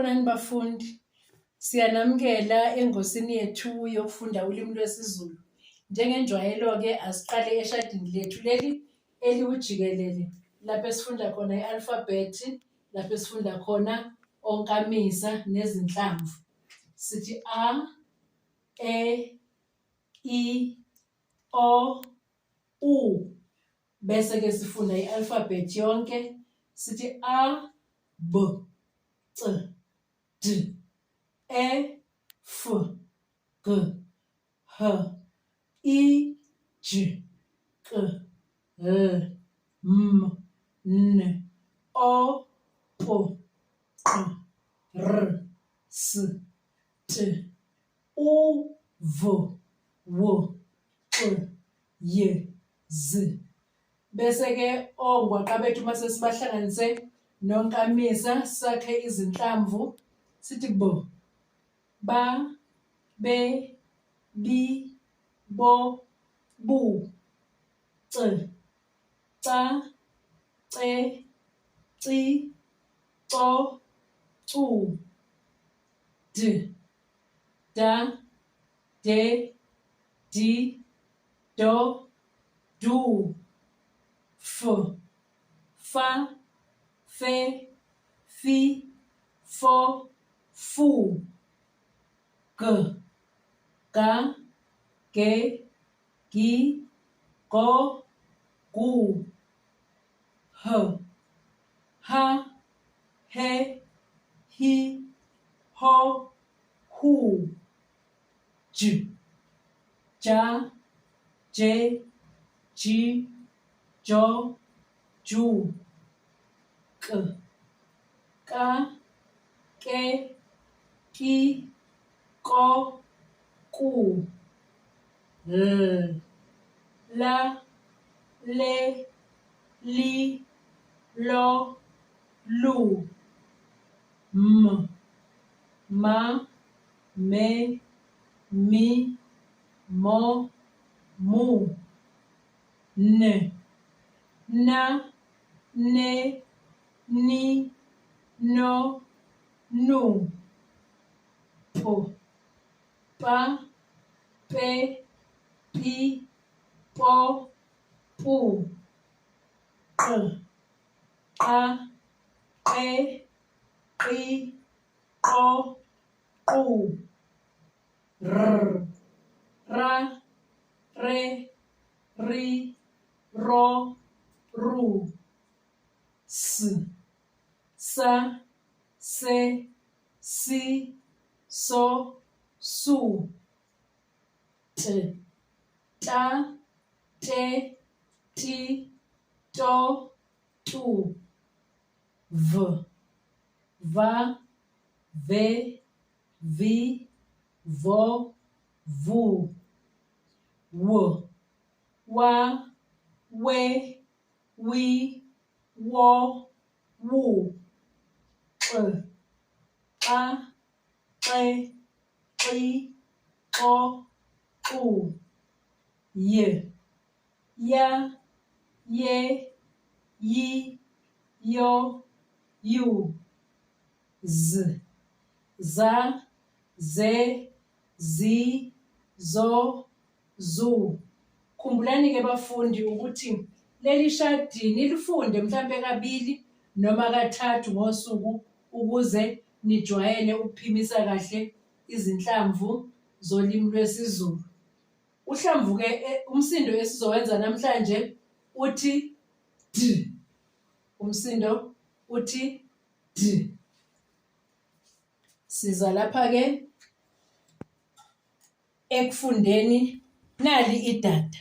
Sanibonani bafundi. Siyanamukela engosini yethu yokufunda ulimi lwesiZulu. Njengenjwayelo-ke asiqale eshadini lethu leli eliwujikelele. Lapho esifunda khona i-alphabet, lapho esifunda khona onkamisa nezinhlamvu. Sithi A, E, I, O, U. Bese-ke sifunda i-alphabet yonke. Sithi A, B, C, D, E, F, G, H, I, J, K, L, M, N, O, P, Q, R, S, T, U, V, W, Q, Y, Z. Bese-ke ongwaqa bethu mase sibahlanganise nonkamisa sakhe izinhlamvu. Sithi B, ba, be, bi, bo, bu, c, ca, ce, ci, co, cu, d, da, de, di, do, du, f, fa, fe, fi, fo, fu, g, ga, ge, gi, go, gu, h, ha, he, hi, ho, hu, j, ja, je, ji, jo, ju, k, ka, ke, ki, ko, ku, l, la, le, li, lo, lu, m, ma, me, mi, mo, mu, n, na, ne, ni, no, nu, p, pa, pe, pi, po, pu, q, qa, qe, qi, qo, qu, r, ra, re, ri, ro, ru, s, sa, se, si, so, su, t, ta, te, ti, to, tu, v, va, ve, vi, vo, vu, w, wa, we, wi, wo, wu, q, qa, qe, qi, qo, qu, y, ya, ye, yi, yo, yu, z, za, ze, zi, zo, zu. Khumbulani-ke bafundi ukuthi leli shadi nilifunde mhlampe kabili noma kathathu ngosuku ukuze nijwayele ukuphimisa kahle izinhlamvu zolimi lwesiZulu. Uhlamvu-ke umsindo esizowenza namhlanje uthi D. Umsindo uthi D. Siza lapha-ke ekufundeni nali idada.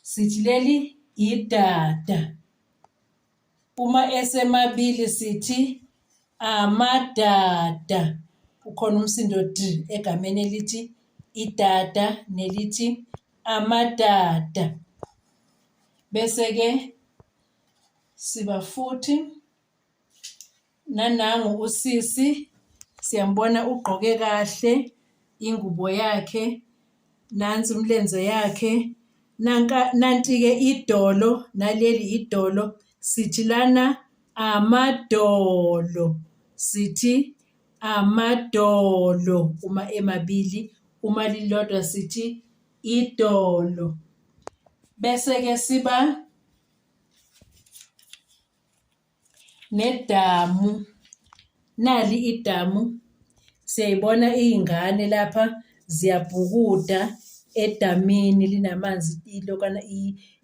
Sithi leli idada. Uma esemabili sithi amadada. Ukhona umsindo D egameni elithi idada nelithi amadada. Bese-ke siba futhi nanangu usisi. Siyambona ugqoke kahle ingubo yakhe. Nansi umlenze yakhe. Nanti-ke idolo, naleli idolo. Sithi lana amadolo. sithi amadolo uma emabili, uma lilodwa sithi idolo. Bese-ke siba nedamu. Nali idamu, siyayibona iy'ngane lapha ziyabhukuda edamini linamanzi ilokana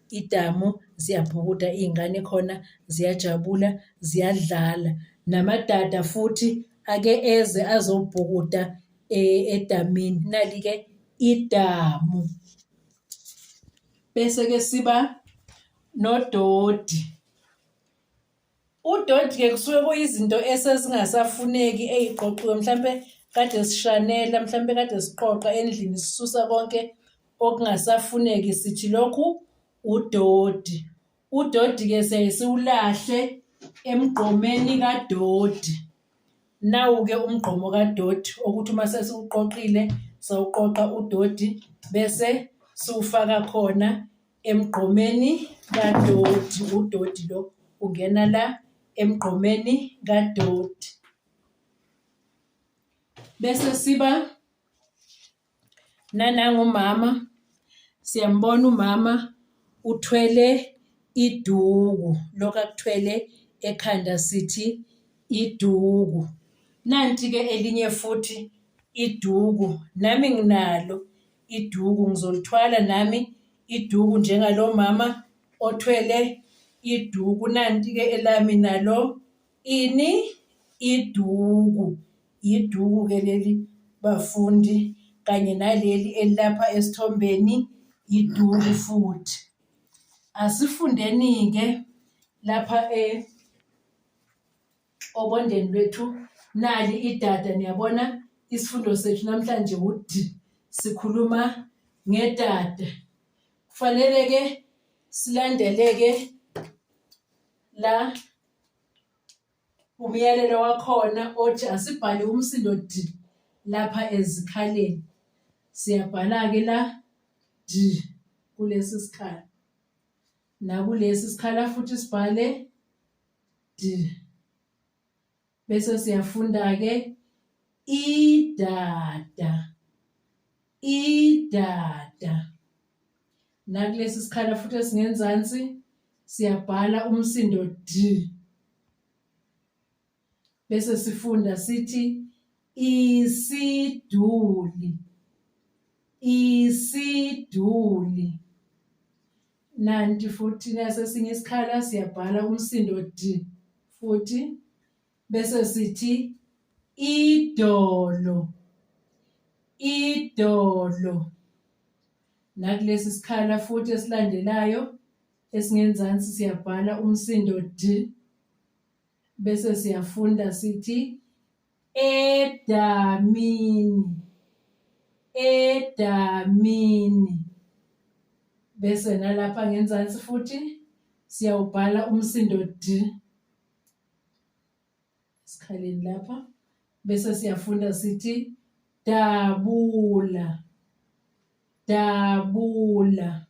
idamu ziyabhukuda iy'ngane khona ziyajabula ziyadlala. Namadada futhi ake eze azobhukuda edamini. Nali-ke idamu. Bese-ke siba nododi. Udodi-ke kusuke kuyizinto esezingasafuneki ey'qoqiwe, mhlampe kade sishanela, mhlampe kade siqoqa endlini sisusa konke okungasafuneki sithi lokhu udodi. Udodi-ke siyaye siwulahle emgqomeni kadodi. Nawu-ke umgqomo kadodi okuthi uma sesiwuqoqile, sawuqoqa udodi bese siwufaka khona emgqomeni kadodi. Udodi lo ungena la emgqomeni kadodi. Bese siba nanangumama, siyambona umama uthwele iduku, lokhu akuthwele ekhanda sithi iduku. Nanti-ke elinye futhi iduku, nami nginalo iduku, ngizolithwala nami iduku njengalo mama othwele iduku. Nanti-ke elami nalo ini iduku. Iduku-ke leli bafundi, kanye naleli elilapha esithombeni iduku futhi. Asifundeni-ke lapha obondeni lwethu. Nali idada, niyabona isifundo sethu namhlanje u-D. Sikhuluma ngedada. Kufanele-ke silandele-ke la umyalelo wakhona othi asibhale umsindo D lapha ezikhaleni. Siyabhala-ke la D kulesi sikhala. Nakulesi sikhala futhi sibhale D. Bese siyafunda-ke idada. Idada. Nakulesi sikhala futhi esingenzansi siyabhala umsindo D. Bese sifunda sithi isiduli. Isiduli. Nanti futhi nasesinye isikhala siyabhala umsindo D futhi. Bese sithi idolo. Idolo. Nakulesi sikhala futhi esilandelayo esingenzansi siyabhala umsindo D. Bese siyafunda sithi edamini. Edamini. Bese nalapha ngenzansi futhi siyawubhala umsindo D esikhaleni lapha. Bese siyafunda sithi dabula. Dabula.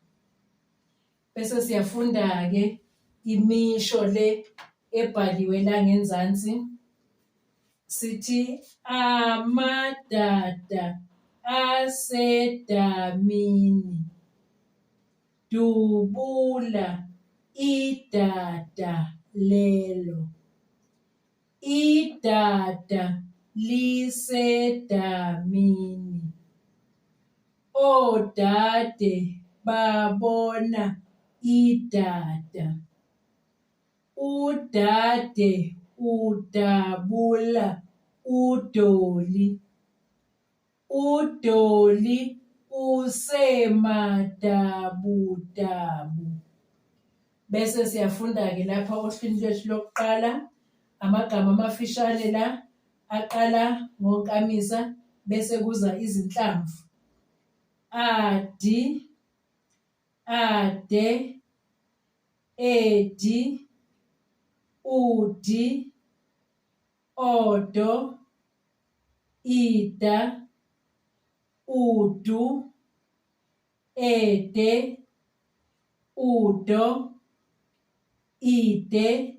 Bese siyafunda-ke imisho le ebhaliwe la ngenzansi. Sithi amadada asedamini. Dubula idada lelo. Idada lisedamini. Odade babona idada. Udade udabula udoli. Udoli usemadabudabu. Bese siyafunda-ke lapha ohlwini lwethu lokuqala amagama amafishane la aqala ngonkamisa bese kuza izinhlamvu. Adi, ade, edi, udi, odo, ida, udu, ede, udo, ide,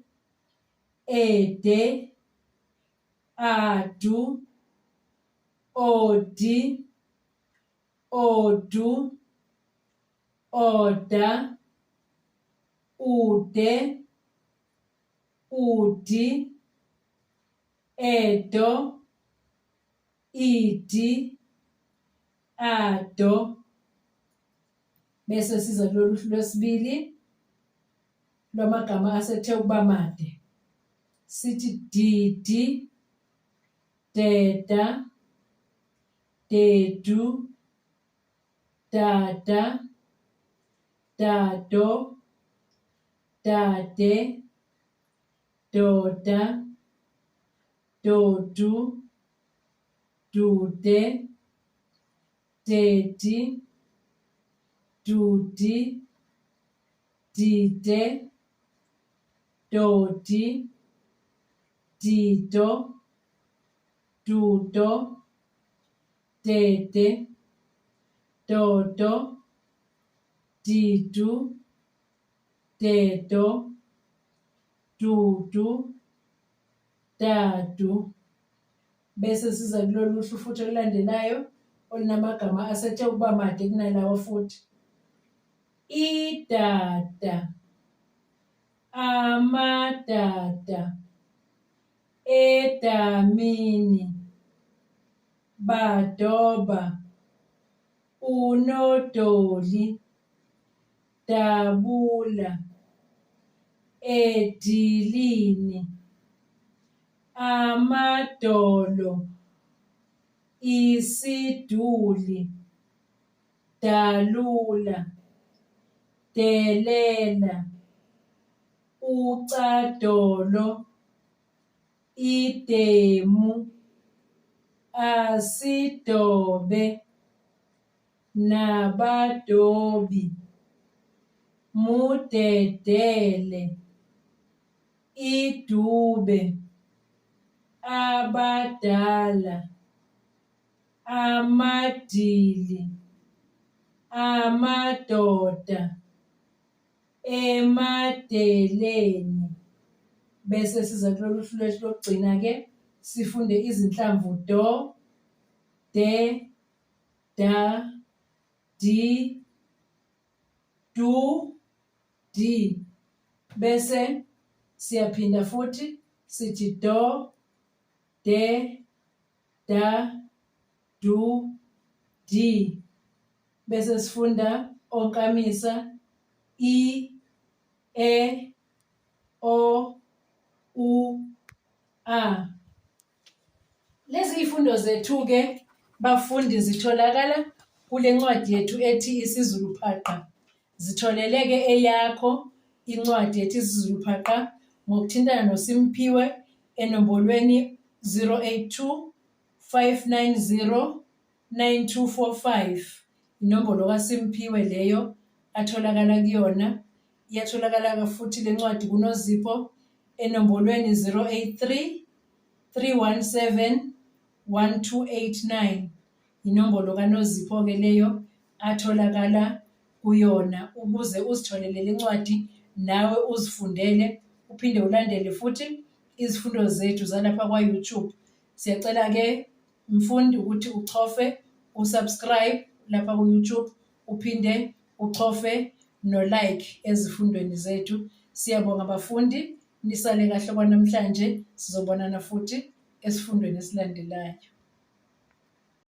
ede, adu, odi, odu, oda, ude, udi, edo, idi, ado. Bese siza kulolu hlu lwesibili lwamagama asethe ukuba made. Sithi didi, deda, dedu, dada, dado, dade, doda, dodu, dude, dedi, dudi, dide, dodi, dido, dudo, dede, dodo, didu, dedo, dudu, dadu. Bese siza kulolu hlu futhi olulandelayo olunamagama asethe ukuba made kunalawo futhi. Idada, amadada, edamini, badoba, unodoli, dabula, edilini, amadolo, isiduli, dalula, delela, ucadolo, idemu, asidobe, nabadobi, mudedele, idube, abadala, amadili, amadoda, emadeleni. Bese siza kulolu hlu lwethu lokugcina ke sifunde izinhlamvu do, de, da, di, du, di. Bese siyaphinda futhi sithi do, de, da, du, di. Bese sifunda onkamisa I, E, O, U, A. Lezi ifundo zethu ke bafundi zitholakala kule ncwadi yethu ethi isiZulu Phaqa. Zitholeleke eyakho incwadi yethi isiZulu Phaqa ngokuthintana noSimphiwe enombolweni 082 590 9245. Inombolo kaSimphiwe leyo atholakala kuyona. Iyatholakala futhi le ncwadi kunoZipho enombolweni 083 317 1289. Inombolo kaNozipho ke leyo atholakala kuyona ukuze uzitholele le ncwadi nawe uzifundele uphinde ulandele futhi izifundo zethu zalapha kwa-YouTube. Siyacela ke mfundi ukuthi uchofe usubscribe lapha ku-YouTube uphinde uchofe no-like ezifundweni zethu. Siyabonga bafundi, nisale kahle kwanamhlanje. Sizobonana futhi esifundweni esilandelayo.